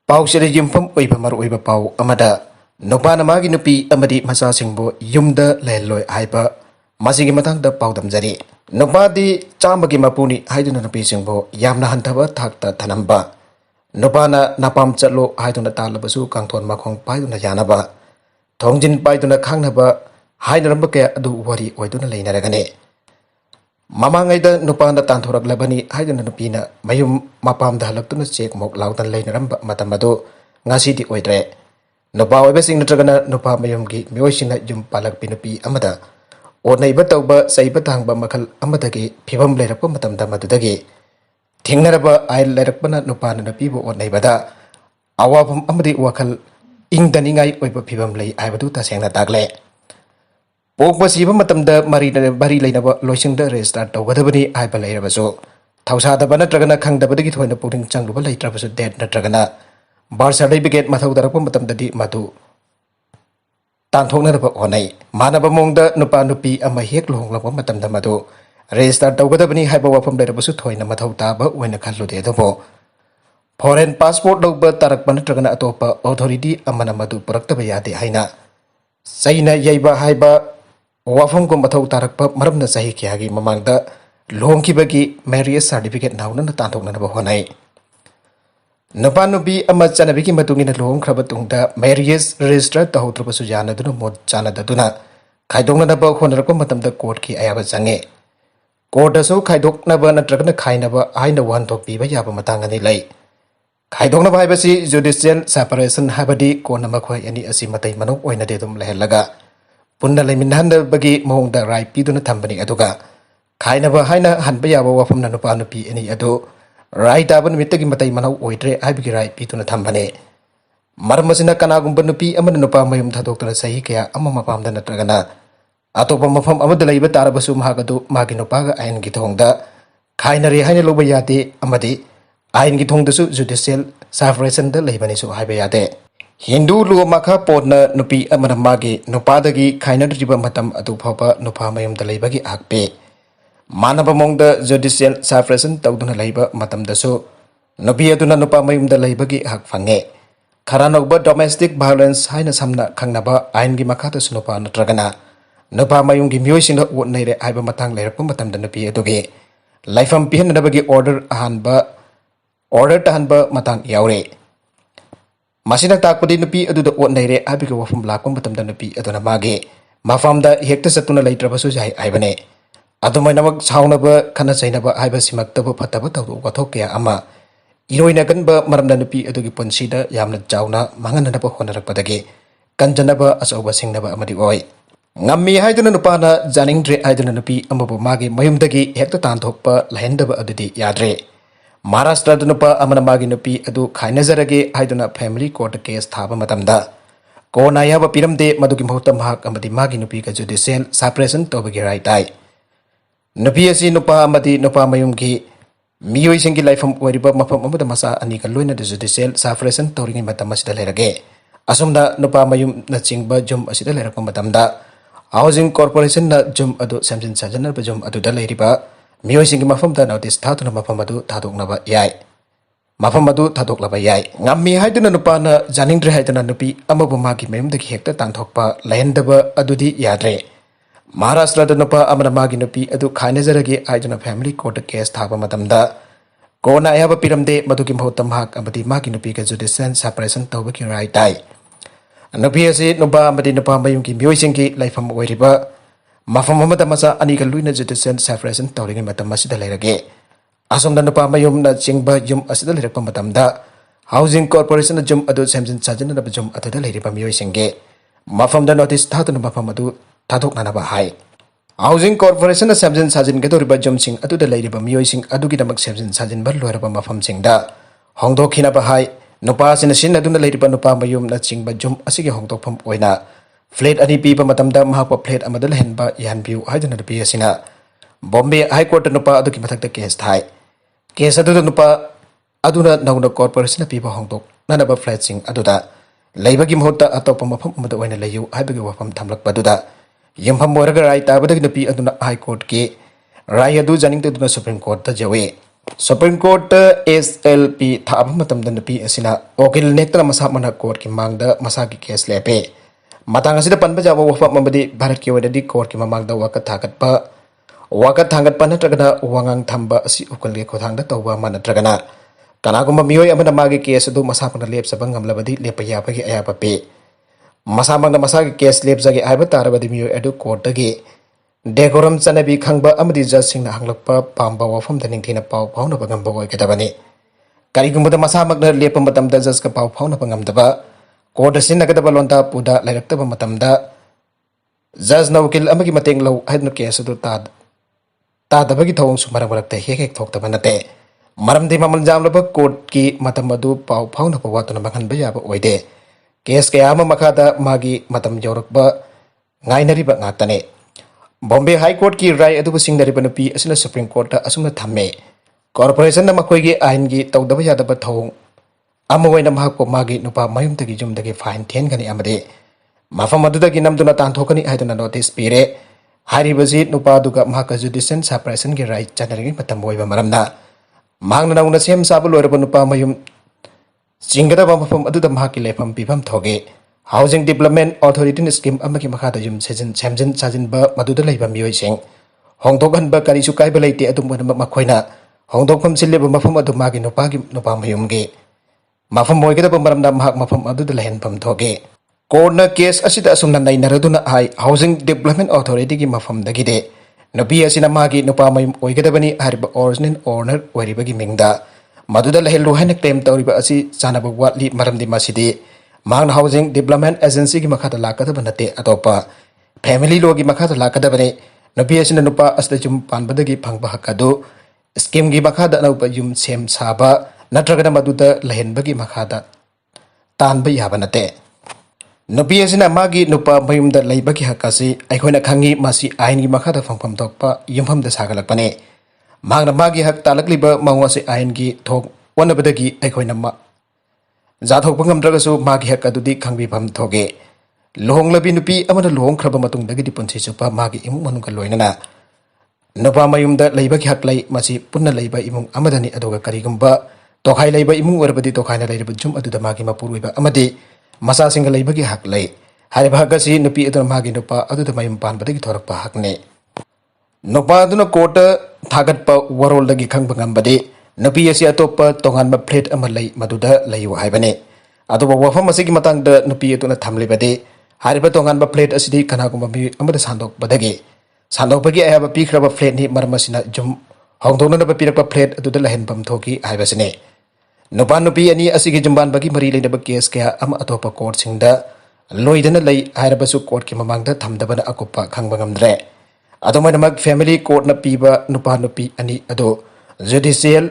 ꯄꯥꯎꯁꯤꯗ ꯌꯨꯝꯐꯝ ꯑꯣꯏꯕ ꯃꯔꯨꯑꯣꯏꯕ ꯄꯥꯎ ꯑꯃꯗ ꯅꯨꯄꯥꯅ ꯃꯥꯒꯤ ꯅꯨꯄꯤ ꯑꯃꯗꯤ ꯃꯆꯥꯁꯤꯡꯕꯨ ꯌꯨꯝꯗ ꯂꯩꯍꯜꯂꯣꯏ ꯍꯥꯏꯕ ꯃꯁꯤꯒꯤ ꯃꯇꯥꯡꯗ ꯄꯥꯎꯗꯝꯖꯔꯤ꯫ ꯅꯨꯄꯥꯗꯤ ꯆꯥꯝꯃꯒꯤ ꯃꯄꯨꯅꯤ ꯍꯥꯏꯗꯨꯅ ꯅꯨꯄꯤꯁꯤꯡꯕꯨ ꯌꯥꯝꯅ ꯍꯟꯊꯕ ꯊꯥꯛꯇ ꯊꯅꯝꯕ, ꯅꯨꯄꯥꯅ ꯅꯄꯥꯝ ꯆꯠꯂꯣ ꯍꯥꯏꯗꯨꯅ ꯇꯥꯜꯂꯕꯁꯨ ꯀꯥꯡꯊꯣꯟ ꯃꯈꯣꯡ パイꯗꯨꯅ ꯌꯥꯅꯕ, ꯊꯣꯡꯖꯤꯟ ꯄꯥꯏꯗꯨꯅ ꯈꯥꯡꯅꯕ ꯍꯥꯏꯅꯔꯝꯕ ꯀꯌꯥ ꯑꯗꯨ ꯋꯥꯔꯤ ꯑꯣꯏꯗꯨꯅ ꯂꯩꯅꯔꯒꯅꯤ꯫ ꯃꯃꯥꯡꯉꯩꯗ ꯅꯨꯄꯥꯅ ꯇꯥꯟꯊꯣꯔꯛꯂꯕꯅꯤ ꯍꯥꯏꯗꯨꯅ ꯅꯨꯄꯤꯅ ꯃꯌꯨꯝ ꯃꯄꯥꯝꯗ ꯍꯜꯂꯛꯇꯨꯅ ꯆꯦꯛ ꯃꯣꯛ ꯂꯥꯎꯗꯅ ꯂꯩꯅꯔꯝꯕ ꯃꯇꯝ ꯑꯗꯨ ꯉꯁꯤꯗꯤ ꯑꯣꯏꯗ꯭ꯔꯦ꯫ ꯅꯨꯄꯥ ꯑꯣꯏꯕꯁꯤꯡ ꯅꯠꯇ꯭ꯔꯒꯅ ꯅꯨꯄꯥ ꯃꯌꯨꯝꯒꯤ ꯃꯤꯑꯣꯏꯁꯤꯡꯅ ꯌꯨꯝ ꯄꯥꯜꯂꯛꯄꯤ ꯅꯨꯄꯤ ꯑꯃꯗ ꯑꯣꯠꯅꯩꯕ ꯇꯧꯕ, ꯆꯩꯕ ꯊꯥꯡꯕ ꯃꯈꯜ ꯑꯃꯗꯒꯤ ꯐꯤꯕꯝ ꯂꯩꯔꯛꯄ ꯃꯇꯝꯗ ꯃꯗꯨꯗꯒꯤ ꯊꯦꯡꯅꯔꯕ ꯑꯥꯏꯟ ꯂꯩꯔꯛꯄꯅ ꯅꯨꯄꯥꯅ ꯅꯨꯄꯤꯕꯨ ꯑꯣꯠꯅꯩꯕꯗ ꯑꯋꯥꯐꯝ ꯑꯃꯗꯤ ꯋꯥꯈꯜ ꯏꯪꯗꯅꯤꯡꯉꯥꯏ ꯑꯣꯏꯕ ꯐꯤꯕꯝ ꯂꯩ ꯍꯥꯏꯕꯗꯨ ꯇꯁꯦꯡꯅ ꯇꯥꯛꯂꯦ꯫ ꯄꯣꯛꯄ ꯁꯤꯕ ꯃꯇꯝꯗ ꯃꯔꯤ ꯂꯩꯅꯕ ꯂꯣꯏꯁꯪꯗ ꯔꯦꯖꯤꯁꯇꯥꯔ ꯇꯧꯒꯗꯕꯅꯤ ꯍꯥꯏꯕ ꯂꯩꯔꯕꯁꯨ ꯊꯧꯁꯥꯗꯕ ꯅꯠꯇ꯭ꯔꯒꯅ ꯈꯪꯗꯕꯗꯒꯤ ꯊꯣꯏꯅ ꯄꯨꯛꯅꯤꯡ ꯆꯪꯂꯨꯕ ꯂꯩꯇ꯭ꯔꯕꯁꯨ ꯗꯦꯠ ꯅꯠꯇ꯭ꯔꯒꯅ ꯕꯥꯔꯊ ꯁꯥꯔꯇꯤꯐꯤꯀꯦꯠ ꯃꯊꯧ ꯇꯥꯔꯛꯄ ꯃꯇꯝꯗꯗꯤ ꯃꯗꯨ ꯇꯥꯟꯊꯣꯛꯅꯅꯕ ꯍꯣꯠꯅꯩ꯫ ꯃꯥꯟꯅꯕ ꯃꯑꯣꯡꯗ ꯅꯨꯄꯥ ꯅꯨꯄꯤ ꯑꯃ ꯍꯦꯛ ꯂꯨꯍꯣꯡꯂꯛꯄ ꯃꯇꯝꯗ ꯃꯗꯨ ꯔꯦꯖꯤꯁꯇꯥꯔ ꯇꯧꯒꯗꯕꯅꯤ ꯍꯥꯏꯕ ꯋꯥꯐꯝ ꯂꯩꯔꯕꯁꯨ ꯊꯣꯏꯅ ꯃꯊꯧ ꯇꯥꯕ ꯑꯣꯏꯅ ꯈꯜꯂꯨꯗꯦ꯫ ꯑꯗꯨꯕꯨ ꯐꯣꯔꯦꯟ ꯄꯥꯁꯄꯣꯔꯠ ꯂꯧꯕ ꯇꯥꯔꯛꯄ ꯅꯠꯇ꯭ꯔꯒꯅ ꯑꯇꯣꯞꯄ ꯑꯣꯊꯣꯔꯤꯇꯤ ꯑꯃꯅ ꯃꯗꯨ ꯄꯨꯔꯛꯇꯕ ꯌꯥꯗꯦ ꯍꯥꯏꯅ ꯆꯩꯅ ꯌꯩꯕ ꯍꯥꯏꯕ ꯋꯥꯐꯝꯒ ꯃꯊꯧ ꯇꯥꯔꯛꯄ ꯃꯔꯝꯅ ꯆꯍꯤ ꯀꯌꯥꯒꯤ ꯃꯃꯥꯡꯗ ꯂꯨꯍꯣꯡꯈꯤꯕꯒꯤ ꯃꯦꯔꯤꯌꯦꯖ ꯁꯥꯔꯇꯤꯐꯤꯀꯦꯠ ꯅꯧꯅ ꯇꯥꯟꯊꯣꯛꯅꯅꯕ ꯍꯣꯠꯅꯩ꯫ ꯅꯨꯄꯥ ꯅꯨꯄꯤ ꯑꯃ ꯆꯠꯅꯕꯤꯒꯤ ꯃꯇꯨꯡ ꯏꯟꯅ ꯂꯨꯍꯣꯡꯈ꯭ꯔꯕ ꯇꯨꯡꯗ ꯃꯦꯔꯤꯌꯦꯖ ꯔꯦꯖꯤꯁꯇꯔ ꯇꯧꯍꯧꯗ꯭ꯔꯕꯁꯨ ꯌꯥꯅꯗꯨꯅ ꯃꯣꯠ ꯆꯥꯟꯅꯗꯗꯨꯅ ꯈꯥꯏꯗꯣꯛꯅꯅꯕ ꯍꯣꯠꯅꯔꯛꯄ ꯃꯇꯝꯗ ꯀꯣꯔꯠꯀꯤ ꯑꯌꯥꯕ ꯆꯪꯉꯤ꯫ ꯀꯣꯔꯠꯇꯁꯨ ꯈꯥꯏꯗꯣꯛꯅꯕ ꯅꯠꯇ꯭ꯔꯒꯅ ꯈꯥꯏꯅꯕ ꯍꯥꯏꯅ ꯋꯥꯍꯟꯊꯣꯛ ꯄꯤꯕ ꯌꯥꯕ ꯃꯇꯥꯡ ꯑꯅꯤ ꯂꯩ꯫ ꯈꯥꯏꯗꯣꯛꯅꯕ ꯍꯥꯏꯕꯁꯤ ꯖꯨꯗꯤꯁꯤꯌꯦꯜ ꯁꯦꯄꯥꯔꯦꯁꯟ, ꯍꯥꯏꯕꯗꯤ ꯀꯣꯟꯅ ꯃꯈꯣꯏ ꯑꯅꯤ ꯑꯁꯤ ꯃꯇꯩ ꯃꯅꯥꯎ ꯑꯣꯏꯅꯗꯤ ꯑꯗꯨꯝ ꯂꯩꯍꯜꯂꯒ ꯄꯨꯟꯅ ꯂꯩꯃꯤꯟꯅꯍꯟꯅꯕꯒꯤ ꯃꯑꯣꯡꯗ ꯔꯥꯏ ꯄꯤꯗꯨꯅ ꯊꯝꯕꯅꯤ꯫ ꯑꯗꯨꯒ ꯈꯥꯏꯅꯕ ꯍꯥꯏꯅ ꯍꯟꯕ ꯌꯥꯕ ꯋꯥꯐꯝꯅ ꯅꯨꯄꯥ ꯅꯨꯄꯤ ꯑꯅꯤ ꯑꯗꯨ ꯔꯥꯏ ꯇꯥꯕ ꯅꯨꯃꯤꯠꯇꯒꯤ ꯃꯇꯩ ꯃꯅꯥꯎ ꯑꯣꯏꯗ꯭ꯔꯦ ꯍꯥꯏꯕꯒꯤ ꯔꯥꯏ ꯄꯤꯗꯨꯅ ꯊꯝꯕꯅꯤ꯫ ꯃꯔꯝ ꯑꯁꯤꯅ ꯀꯅꯥꯒꯨꯝꯕ ꯅꯨꯄꯤ ꯑꯃꯅ ꯅꯨꯄꯥ ꯃꯌꯨꯝ ꯊꯥꯗꯣꯛꯇꯨꯅ ꯆꯍꯤ ꯀꯌꯥ ꯑꯃ ꯃꯄꯥꯝꯗ ꯅꯠꯇ꯭ꯔꯒꯅ ꯑꯇꯣꯞꯄ ꯃꯐꯝ ꯑꯃꯗ ꯂꯩꯕ ꯇꯥꯔꯕꯁꯨ ꯃꯍꯥꯛ ꯑꯗꯨ ꯃꯥꯒꯤ ꯅꯨꯄꯥꯒ ꯑꯥꯏꯟꯒꯤ ꯊꯣꯡꯗ ꯈꯥꯏꯅꯔꯦ ꯍꯥꯏꯅ ꯂꯧꯕ ꯌꯥꯗꯦ, ꯑꯃꯗꯤ ꯑꯥꯏꯟꯒꯤ ꯊꯣꯡꯗꯁꯨ ꯖꯨꯗꯤꯁꯤꯌꯦꯜ ꯁꯦꯄꯥꯔꯦꯁꯟꯗ ꯂꯩꯕꯅꯤꯁꯨ ꯍꯥꯏꯕ ꯌꯥꯗꯦ꯫ ꯍꯤꯟꯗꯨ ꯂꯣ ꯃꯈꯥ ꯄꯣꯟꯅ ꯅꯨꯄꯤ ꯑꯃꯅ ꯃꯥꯒꯤ ꯅꯨꯄꯥꯗꯒꯤ ꯈꯥꯏꯅꯗ꯭ꯔꯤꯕ ꯃꯇꯝ ꯑꯗꯨ ꯐꯥꯎꯕ ꯅꯨꯄꯥ ꯃꯌꯨꯝꯗ ꯂꯩꯕꯒꯤ ꯍꯛ ꯄꯤ꯫ ꯃꯥꯟꯅꯕ ꯃꯑꯣꯡꯗ ꯖꯨꯗꯤꯁꯤꯌꯦꯜ ꯁꯦꯄꯥꯔꯦꯁꯟ ꯇꯧꯗꯨꯅ ꯂꯩꯕ ꯃꯇꯝꯗꯁꯨ ꯅꯨꯄꯤ ꯑꯗꯨꯅ ꯅꯨꯄꯥ ꯃꯌꯨꯝꯗ ꯂꯩꯕꯒꯤ ꯍꯛ ꯐꯪꯉꯤ꯫ ꯈꯔ ꯅꯧꯕ ꯗꯣꯃꯦꯁꯇꯤꯛ ꯚꯥꯏꯑꯣꯂꯦꯟꯁ ꯍꯥꯏꯅ ꯁꯝꯅ ꯈꯪꯅꯕ ꯑꯥꯏꯟꯒꯤ ꯃꯈꯥꯗꯁꯨ ꯅꯨꯄꯥ ꯅꯠꯇ꯭ꯔꯒꯅ ꯅꯨꯄꯥ ꯃꯌꯨꯝꯒꯤ ꯃꯤꯑꯣꯏꯁꯤꯡꯅ ꯑꯣꯠꯅꯩꯔꯦ ꯍꯥꯏꯕ ꯃꯇꯥꯡ ꯂꯩꯔꯛꯄ ꯃꯇꯝꯗ ꯅꯨꯄꯤ ꯑꯗꯨꯒꯤ ꯂꯩꯐꯝ ꯄꯤꯍꯟꯅꯕꯒꯤ ꯑꯣꯔꯗꯔ ꯇꯥꯍꯟꯕ ꯃꯇꯥꯡ ꯌꯥꯎꯔꯤ꯫ ꯃꯁꯤꯅ ताकपदी नुपी अदुदा ओतनैरे हाइबगे वफम लाक्पा मतमदा नुपी अदुना मागे मफमदा हेक्ता चतुना लैत्रबसु जाय हाइबने। अदुमैनमक साउनबा खना चैनबा हाइबा सिमक्तबा फतबा थौदोक वाथोक कया अमा इरोइनगनबा मरमदा नुपी अदुगी पुन्सीदा यामना चाउना मांगननबा होनरकपदगे कंजनबा अचौबा सिंगनबा अमदि ओय। ngami haiduna nupana janingdre haiduna nupi amabu magi mayumdagi hekta tanthokpa lahendaba adudi yadre। Maharashtra नुपा अमना मागी नुपी अदु खाइनजरगे हाइदुना फैमिली कोर्ट केस थाबा मतमदा कोना याबा पिरमदे मदुगी महुत्ता महाक अमदि मागी नुपी का जुडिशियल सेपरेशन तौबगी राय ताई। नुपी असि नुपा अमदि नुपा मयुमगी मियोइसिंगी लाइफम ओइरिबा मफम अमदा मसा अनी का लोइना जुडिशियल सेपरेशन तौरिंगी मतम असिदा लेरगे। असुमदा नुपा मयुम न चिंगबा जुम असिदा लेरकपा मतमदा हाउसिंग कॉर्पोरेशन न जुम अदु सेमजिन साजनरबा जुम अदुदा लेरिबा मियोइसिंगी मफमदा नोटिस थातुना मफम अदु थादोकनबा याय। मफम अदु थादोकलबा याय। ngami haiduna nupana janingdre haiduna nupi amabu magi mayumdagi hekta tangthokpa lahendaba adudi yadre। Maharashtra नुपा अमना मागी नुपी अदु खाइनजरगे हाइदुना फैमिली कोर्ट केस थाबा मतमदा कोना याबा पिरमदे मदुगी महुत्ता महाक अमदि मागी नुपी का जुडिशियल सेपरेशन तौबगी राय ताई। नुपी असि नुपा अमदि नुपा मयुमगी मियोइसिंगी लाइफम ओइरिबा मफम अमदा मसा अनीगा लुइना जुडिशियल सेपरेशन तौरिंगी मतम असिदा लेरगे। असुमदा नुपा मयुमना चिंगबा जुम असिदा लेरकपा मतमदा हाउसिंग कॉर्पोरेशन जुम अदु सेमजिन साजनरबा जुम अदुदा लेरिबा मियोइसिंगे मफमदा नोटिस थातुना मफम अदु थादोकनबा हाय। हाउसिंग कॉर्पोरेशन सेमजिन साजिनगदोरिबा जुमसिंग अदुदा लेरिबा मियोइसिंग अदुगिदमक सेमजिन साजिनबा लोरबा मफमसिंगदा होंदोखिनबा हाय। नुपा सिना सिनदुना लेरिबा नुपा मयुमना चिंगबा जुम असिगे होंदोकफम ओइना फ्लैट अनि पीबा मतमदा महापा फ्लैट अमदा लहनबा यानबिउ हाइदुना नुपी असिना बॉम्बे हाई कोर्ट नुपा अदुगी मथक्ता केस थाई। केस अदुदा नुपा अदुना नौना कॉर्पोरेशन पीबा होंदोक ननबा फ्लैटसिंग अदुदा लैबगी महुत्ता अतोपा मफम अमदा ओइना लैयु हाइबगी वफम थमलकपदुदा यमफम ओरगा राय ताबदगी नुपी अदुना हाई कोर्ट के राय अदु जानिंगदुना सुप्रीम कोर्ट दा जवे। सुप्रीम कोर्ट SLP थाब मतमद नुपी असिना वकील नेत्र मसा मन कोर्ट की मांग मसा की केस लेपे मतंग असिदा पनब जाब वफम अमदी भारत की वददी कोर्ट की ममांग वाकत थांगतप नत्रगना वांगांग थंबा असि उकल के खोथांग तौबा मा नत्रगना कनागुम मियोय अमना मागी केस अदु मसा मन लेपसब ngamlabadi lepa yabagi ayaba पे मसा मंग मसा की केस लेपजगे आइब तारबदी मियोय अदु कोर्ट दगी डेकोरम चनबी खंगबा अमदी जज सिंह हंगलकपा पांबा वफम दनिंगथिना पाव फाउनबा ngamba ओइगदबनी करिगुमदा मसा मगना लेप मतमदा जज का पाव फाउनबा ngamdaba कोर्ट सिनगदबा लोंदा पुदा लाइरक्तबा मतमदा जज न वकील अमगी मतेंग लो हाइदन केस अदु तादबगी थौंग सु मरग मरगते हेक हेक थोक्तबा नते मरमदि ममल जामलबा कोर्ट की मतम अदु पाव फाउनबा वातुना मखनबा याबा ओइदे केस कया अमा मखादा मागी मतम यौरकबा ngainariba ngatane Bombay high court की राय अदुबु सिंगदरिबा नुपी असिना सुप्रीम कोर्ट असुमना थम्मे कॉर्पोरेशन मखोइगी आइन की तौदबा यादबा थौंग अमवैना महको मागी नुपा मयुमदगी जुमदगी फाइन थेनगनी अमदे मफम अदुदगी नमदुना तांथोकनी हाइदुना नोटिस पीरे हारिबजी नुपा दुगा महका जुडिशियल सेपरेशन की राइट चनरगी मतम ओइबा मरमना मांगना नौना सेम साबु लोरबा नुपा मयुम चिंगदबा मफम अदुदा महकी लेफम पीफम थोगे हाउसिंग डेवलपमेंट अथॉरिटी स्कीम अमकी मखादा युम सेजन सेमजन साजिनबा मदुदा लैबा मियोइसिंग होंदोगहनबा करिसु काइबा लैते अदुम मखोइना होंदोकफम सिलेबा मफम अदु मागी नुपा मयुमगे मफम ओइगदबा मरमदा महक मफम अदुदा लहनफम थोगे कोर्टना केस असिदा असुमना नैनरदुना हाई हाउसिंग डेवलपमेंट अथॉरिटी की मफम दगिदे नुपी असिना मागी नुपा मयुम ओइगदबनी हरिबा ओरिजिनल ओनर ओइरिबगी मिंगदा मदुदा लहेलु हाइना क्लेम तौरिबा असि चानबा वाटली मरमदि मासिदि मांग हाउसिंग डेवलपमेंट एजेंसी की मखादा लाकदब नते अतोपा फैमिली लॉ की मखादा लाकदबने नुपी असिना नुपा असदा जुम पानबदगी फंगबा हकदो स्कीम की मखादा नौपा युम सेम साबा नत्रगना मदुदा लहेनबगी मखादा तानबा याबा नते नुपी असिना मागी नुपा मयुमदा लैबगी हकासी अखोइना खंगी मासी आइन की मखादा फंगफम थोकपा युमफमदा सागलकपने मांगना मागी हक तालकलिबा मांगवासे आइन की थोक वनबदगी अखोइना जाथोकपा ngamdragasu मागी हक अदुदी खंगबिफम थोगे लोहंगलबी नुपी अमना लोहंगख्रबा मतुंगदगी पुंसी चुपा मागी इमुंग मनुंगा लोइनना नुपा मयुमदा लैबगी हक लै मासी पुन्ना लैबा इमुंग अमदनी अदुगा करिगुंबा तोखाई लैबा इमुंग ओरबदी तोखाइना लैरबा जुम अदुदा मागी मपुरुइबा अमदि मसा सिंग लैबगी हक लै हारिबा हकसी नुपी अदुना मागी नुपा अदुदा मयुम पानबदगी थोरकपा हकने नुपा अदुना कोर्ट थागतपा वरोलदगी खंगबा ngambadi नुपी असी अतोप तोंगानबा फ्लेट अमा लै मदुदा लैयो हाइबने अदुबा वफम असिगी मतंगदा नुपी अदुना थमलिबदे हारिबा तोंगानबा फ्लेट असिदी कनागुंबा मी अमदा सांदोकबगी अयाबा पीख्रबा फ्लेट नि मरमसिना जुम होंदोननबा पिरकबा फ्लेट अदुदा लहनबम थोकी हाइबसने नुपा नुपी अनि असिगी जुम्बानबगी मरी लेनबा केस कया अमा अतोपा कोर्ट सिंगदा लोइदना लै हाइरबसु कोर्ट की ममांगदा थमदबना अकुपा खंगबा ngamdre अदुमनमक फैमिली कोर्ट न पीबा नुपा नुपी अनि अदो जुडिशियल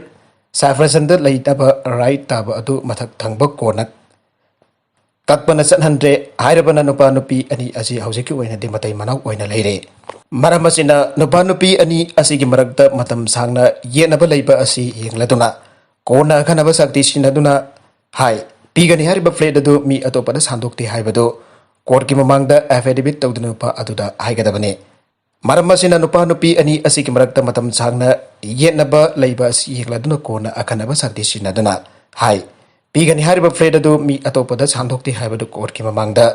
सेपरेशन लैतबा राइट ताब अदु मथक थंगबा कोर्ट ककपना चनहंद्रे हाइरबना नुपा नुपी अनि असि हौजिकी ओइनदि मतै मनाउ ओइना लैरे मरमसिना नुपा नुपी अनि असिगी मरकता मतम सांगना येनबा लैबा असि येंगलदुना कोर्टना खनबा शक्ति सिनदुना हाई पीगनी हारिबा फ्लेट अदु मी अतोपदा सांदोक्ति हाइबदो कोर्ट की ममांगदा एफिडेविट तौदुना नुपा अदुदा हाइगदबने मरमसिना नुपा नुपी अनि असिगी मरकता मतम सांगना येनबा लैबा असि येंगलदुना कोर्टना अखनबा शक्ति सिनदुना हाई पीगनी हारिबा फ्लेट अदु मी अतोपदा सांदोक्ति हाइबदो कोर्ट की ममांगदा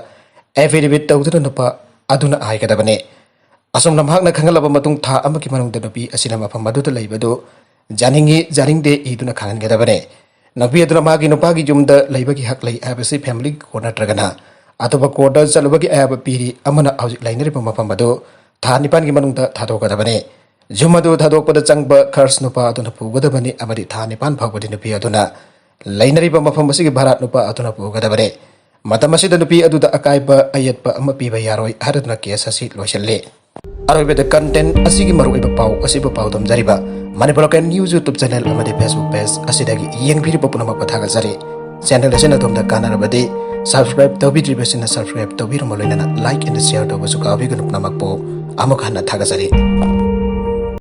एफिडेविट तौदुना नुपा अदुना हाइगदबने असम नमहाकना खंगलबा मतुंग था अमकी मनुंगदा नुपी असिना मफम अदुदा लैबदो जानिंगी जानिंगदे इदुना खानगदबने नुपी अदुना मागी नुपागी जुमदा लैबगी हक लै हाइबसि फैमिली कोर्ट नत्रगना अतोपा कोर्ट चलबगी आयाबा पीरी अमना हौजिक लैनरिबा मफम अदो था निपान की मनुंगदा थादोकदबने जुम अदु थादोकपदा चंगबा खर्च नुपा अदुना पुगदबने अमदि था निपान फावबदि नुपी अदुना लैनरिबा मफम असिगी भारत नुपा अदुना पुगदबने मतम असिदा नुपी अदुदा अकाइबा अयतपा अमा पीबा यारोय हारदुना केस असि लोइसल्ले अरोइबदा कंटेंट असिगी मरुइबा पाउ असिबा पाउ दमजरिबा Manipur local news YouTube channel अमदि फेसबुक पेज असिदगी येंगबिरिबा पुनमक पथागजरे चैनल असिना तोमदा कानारबदि सब्सक्राइब तौबिद्रिबसिना सब्सक्राइब तौबिरम लोइनना लाइक एंड शेयर तौबसु काबिगनु पुनमक पो अमुक हन्ना थागजरे।